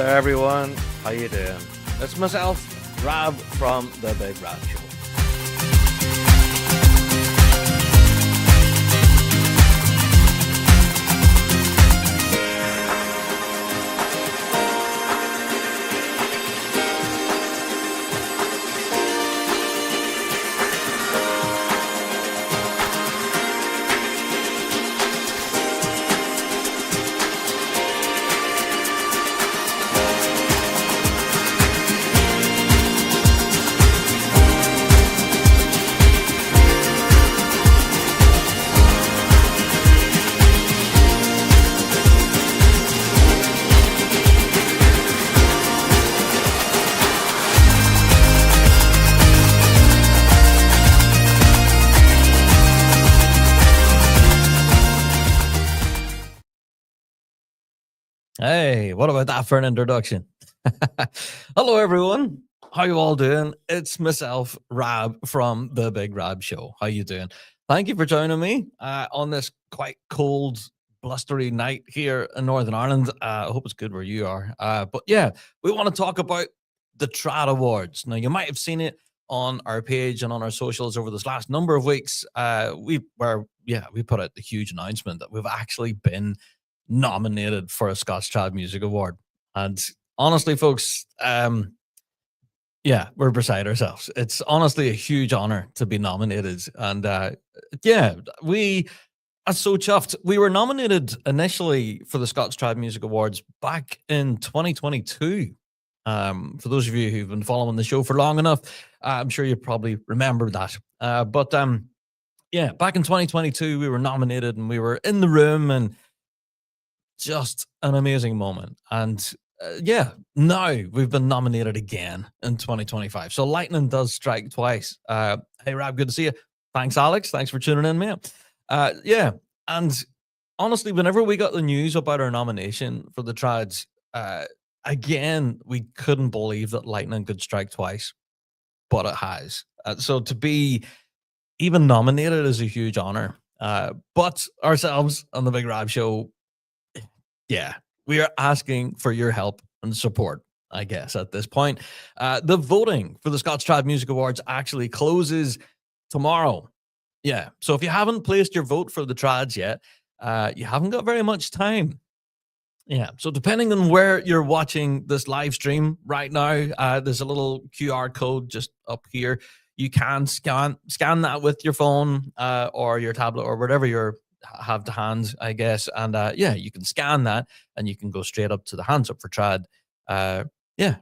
there, everyone. How you doing? It's myself, Rab from the Big Rab Show. Hey, what about that for an introduction? Hello, everyone. How you all doing? It's myself, Rab from the Big Rab Show. How you doing? Thank you for joining me on this quite cold, blustery night here in Northern Ireland. I hope it's good where you are. But yeah, we want to talk about the Trad Awards. Now, you might have seen it on our page and on our socials over this last number of weeks. We put out the huge announcement that we've actually been nominated for a Scots Trad Music Award. And honestly, folks, we're beside ourselves. It's honestly a huge honor to be nominated. And we are so chuffed. We were nominated initially for the Scots Trad Music Awards back in 2022. For those of you who've been following the show for long enough, I'm sure you probably remember that. But back in 2022, we were nominated and we were in the room, and just an amazing moment. And now we've been nominated again in 2025. So lightning does strike twice. Hey, Rab, good to see you. Thanks, Alex. Thanks for tuning in, mate. And honestly, whenever we got the news about our nomination for the Trads, again, we couldn't believe that lightning could strike twice, but it has. So to be even nominated is a huge honor. But ourselves on the Big Rab Show, we are asking for your help and support, I guess, at this point. The voting for the Scots Trad Music Awards actually closes tomorrow. Yeah, so if you haven't placed your vote for the Trads yet, you haven't got very much time. Yeah, so depending on where you're watching this live stream right now, there's a little QR code just up here. You can scan that with your phone or your tablet or whatever you have to hand, I guess. And you can scan that and you can go straight up to the Hands Up for Trad. You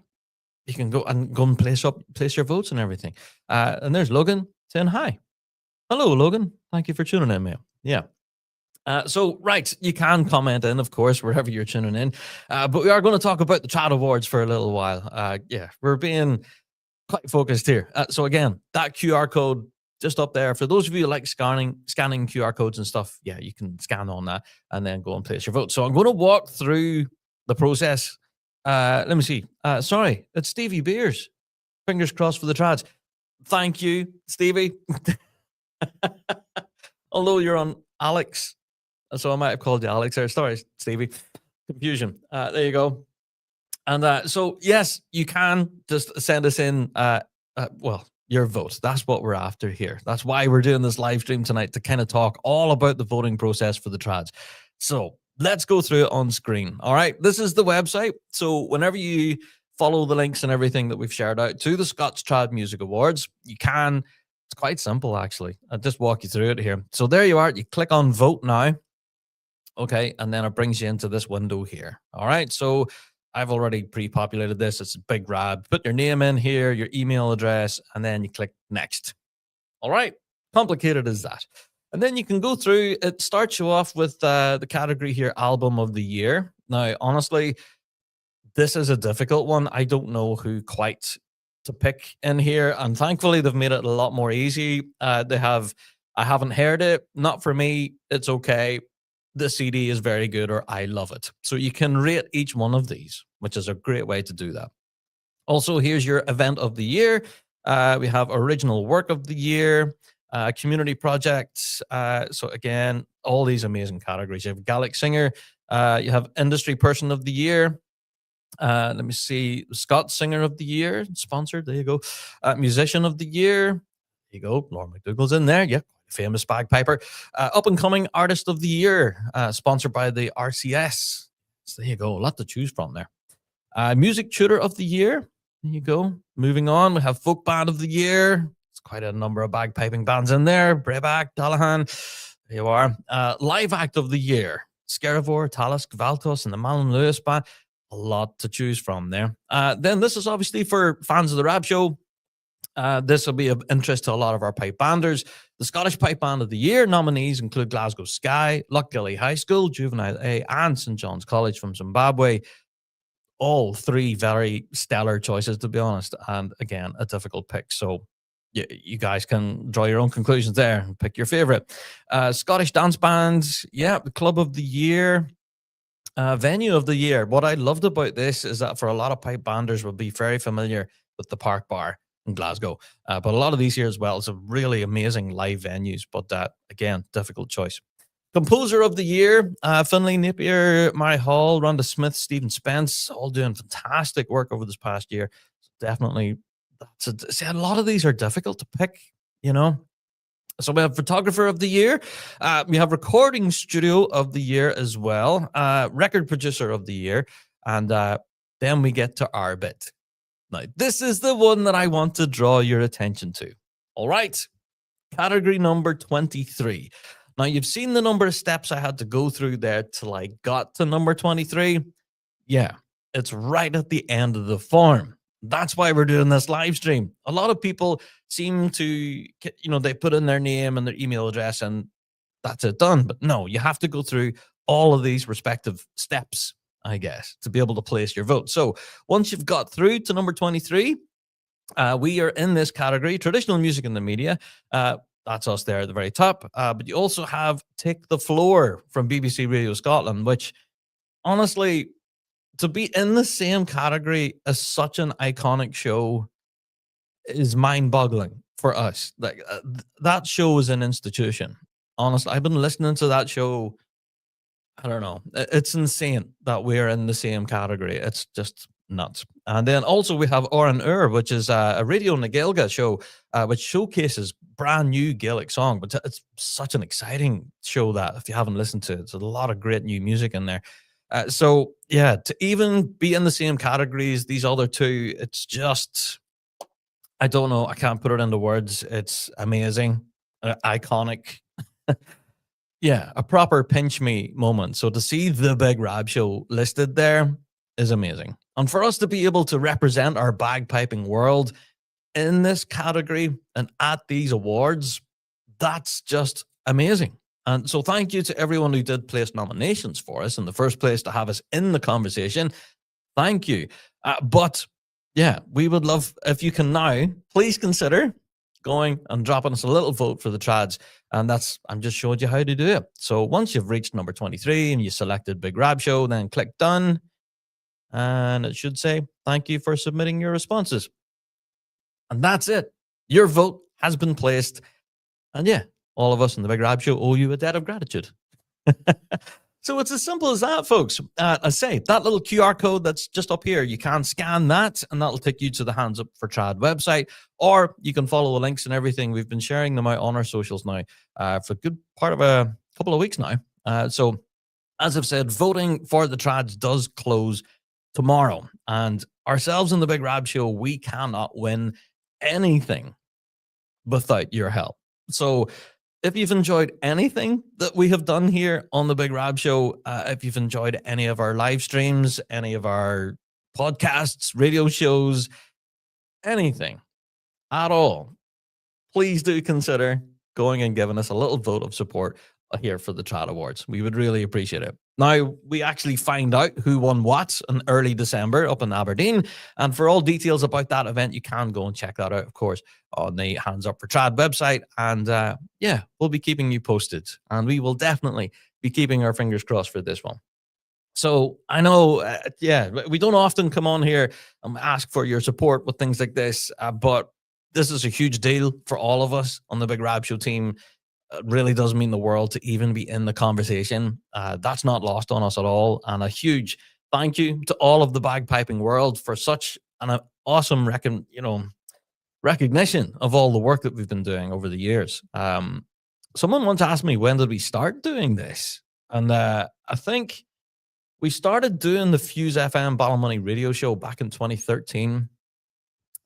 can go and place your votes and everything. And there's Logan saying hi. Hello, Logan. Thank you for tuning in, mate. Yeah. Right, you can comment in, of course, wherever you're tuning in. But we are going to talk about the Trad Awards for a little while. We're being quite focused here. So again, that QR code just up there. For those of you who like scanning QR codes and stuff, you can scan on that and then go and place your vote. So I'm going to walk through the process. Let me see. Sorry, it's Stevie Beers. Fingers crossed for the Trads. Thank you, Stevie. Although you're on Alex, so I might have called you Alex there. Sorry, Stevie. Confusion. There you go. And so, yes, you can just send us in, your vote. That's what we're after here. That's why we're doing this live stream tonight, to kind of talk all about the voting process for the Trads. So let's go through it on screen. All right, this is the website. So whenever you follow the links and everything that we've shared out to the Scots Trad Music Awards, you can. It's quite simple, actually. I'll just walk you through it here. So there you are. You click on Vote Now. Okay, and then it brings you into this window here. All right, so I've already pre-populated this. It's a Big Rab. Put your name in here, your email address, and then you click Next. All right, complicated as that. And then you can go through. It starts you off with the category here, Album of the Year. Now, honestly, this is a difficult one. I don't know who quite to pick in here, and thankfully they've made it a lot more easy. I haven't heard it. Not for me. It's okay. The CD is very good, or I love it. So you can rate each one of these, which is a great way to do that. Also, here's your Event of the Year. We have Original Work of the Year, Community Projects. So again, all these amazing categories. You have Gaelic Singer. You have Industry Person of the Year. Let me see. Scott Singer of the Year, sponsored. There you go. Musician of the Year. There you go. Lauren McDougall's in there. Yeah, famous bagpiper. Up and coming Artist of the Year, sponsored by the RCS. So there you go. A lot to choose from there. Music Tutor of the Year. There you go. Moving on, we have Folk Band of the Year. It's quite a number of bagpiping bands in there. Brayback, Dallahan. There you are. Live Act of the Year. Scaravore, Talisk, Valtos, and the Malin Lewis Band. A lot to choose from there. Then this is obviously for fans of the Rab Show. This will be of interest to a lot of our pipe banders. The Scottish Pipe Band of the Year nominees include Glasgow Sky, Lochgilly High School, Juvenile A, and St John's College from Zimbabwe. All three very stellar choices, to be honest. And again, a difficult pick. So you guys can draw your own conclusions there and pick your favorite. Scottish Dance Bands, yeah, the Club of the Year. Venue of the Year. What I loved about this is that for a lot of pipe banders will be very familiar with the Park Bar in Glasgow. But a lot of these here as well, some really amazing live venues. But again, difficult choice. Composer of the Year, Finlay Napier, Mary Hall, Rhonda Smith, Stephen Spence, all doing fantastic work over this past year. Definitely, see, a lot of these are difficult to pick, you know. So we have Photographer of the Year. We have Recording Studio of the Year as well. Record Producer of the Year. And then we get to our bit. Now, this is the one that I want to draw your attention to. All right. Category number 23. Now, you've seen the number of steps I had to go through there till I got to number 23. Yeah, it's right at the end of the form. That's why we're doing this live stream. A lot of people seem to, they put in their name and their email address and that's it, done. But no, you have to go through all of these respective steps, I guess, to be able to place your vote. So once you've got through to number 23, we are in this category, traditional music in the media. That's us there at the very top. But you also have Take the Floor from BBC Radio Scotland, which honestly, to be in the same category as such an iconic show is mind-boggling for us. Like that show is an institution. Honestly, I've been listening to that show. I don't know. It's insane that we're in the same category. It's just nuts. And then also we have Oran Ur, which is a Radio na Gaeilge show, which showcases brand new Gaelic song. But it's such an exciting show that if you haven't listened to it, there's a lot of great new music in there. So yeah, to even be in the same categories, these other two, it's just, I don't know. I can't put it into words. It's amazing, iconic. Yeah, a proper pinch me moment. So to see the Big Rab Show listed there is amazing. And for us to be able to represent our bagpiping world in this category and at these awards, that's just amazing. And so thank you to everyone who did place nominations for us in the first place to have us in the conversation. Thank you. But yeah, we would love, if you can now, please consider going and dropping us a little vote for the trads. And I'm just showing you how to do it. So once you've reached number 23 and you selected Big Rab Show, then click done. And it should say, thank you for submitting your responses. And that's it. Your vote has been placed. And yeah, all of us in the Big Rab Show owe you a debt of gratitude. So it's as simple as that, folks. I say that little QR code that's just up here, you can scan that and that'll take you to the Hands Up for Trad website, or you can follow the links and everything. We've been sharing them out on our socials now for a good part of a couple of weeks now. So as I've said, voting for the trads does close tomorrow, and ourselves in the Big Rab Show, we cannot win anything without your help. So if you've enjoyed anything that we have done here on the Big Rab Show, if you've enjoyed any of our live streams, any of our podcasts, radio shows, anything at all, please do consider going and giving us a little vote of support here for the Trad Awards. We would really appreciate it. Now, we actually find out who won what in early December up in Aberdeen. And for all details about that event, you can go and check that out, of course, on the Hands Up for Trad website. And yeah, we'll be keeping you posted. And we will definitely be keeping our fingers crossed for this one. So I know, we don't often come on here and ask for your support with things like this, but this is a huge deal for all of us on the Big Rab Show team. It really does mean the world to even be in the conversation. That's not lost on us at all. And a huge thank you to all of the bagpiping world for such an awesome recognition of all the work that we've been doing over the years. Someone once asked me, when did we start doing this? And I think we started doing the Fuse FM Ballymoney radio show back in 2013.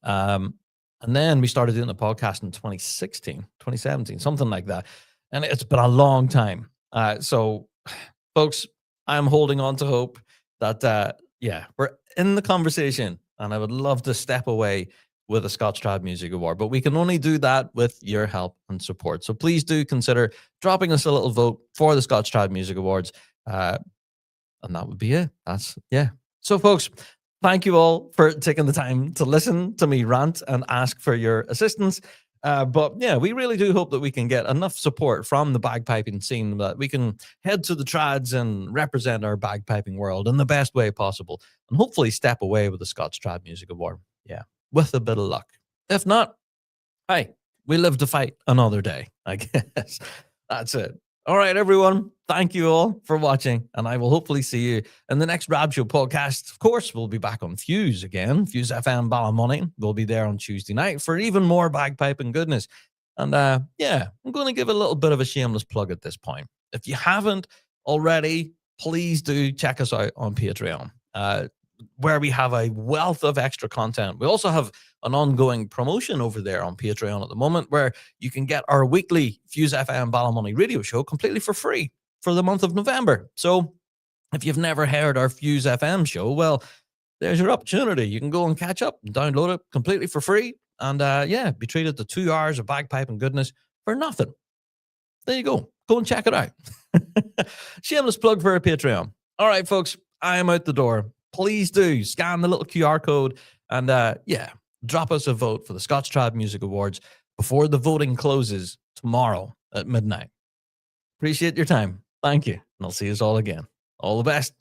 And then we started doing the podcast in 2016, 2017, something like that. And it's been a long time. So, folks, I'm holding on to hope that, yeah, we're in the conversation. And I would love to step away with a Scots Trad Music Award. But we can only do that with your help and support. So please do consider dropping us a little vote for the Scots Trad Music Awards. And that would be it. Yeah. So, folks, thank you all for taking the time to listen to me rant and ask for your assistance. But yeah, we really do hope that we can get enough support from the bagpiping scene that we can head to the trads and represent our bagpiping world in the best way possible, and hopefully step away with the Scots Trad Music Award. Yeah, with a bit of luck. If not, hey, we live to fight another day, I guess. That's it. All right, everyone. Thank you all for watching, and I will hopefully see you in the next Rab Show podcast. Of course, we'll be back on Fuse again. Fuse FM Ballymoney. We'll be there on Tuesday night for even more bagpipe and goodness. And yeah, I'm going to give a little bit of a shameless plug at this point. If you haven't already, please do check us out on Patreon, where we have a wealth of extra content. We also have an ongoing promotion over there on Patreon at the moment, where you can get our weekly Fuse FM Ballymoney radio show completely for free for the month of November. So if you've never heard our Fuse FM show, well, there's your opportunity. You can go and catch up and download it completely for free. And yeah, be treated to 2 hours of bagpipe and goodness for nothing. There you go. Go and check it out. Shameless plug for our Patreon. All right, folks, I am out the door. Please do scan the little QR code and yeah, drop us a vote for the Scots Trad Music Awards before the voting closes tomorrow at midnight. Appreciate your time. Thank you. And I'll see you all again. All the best.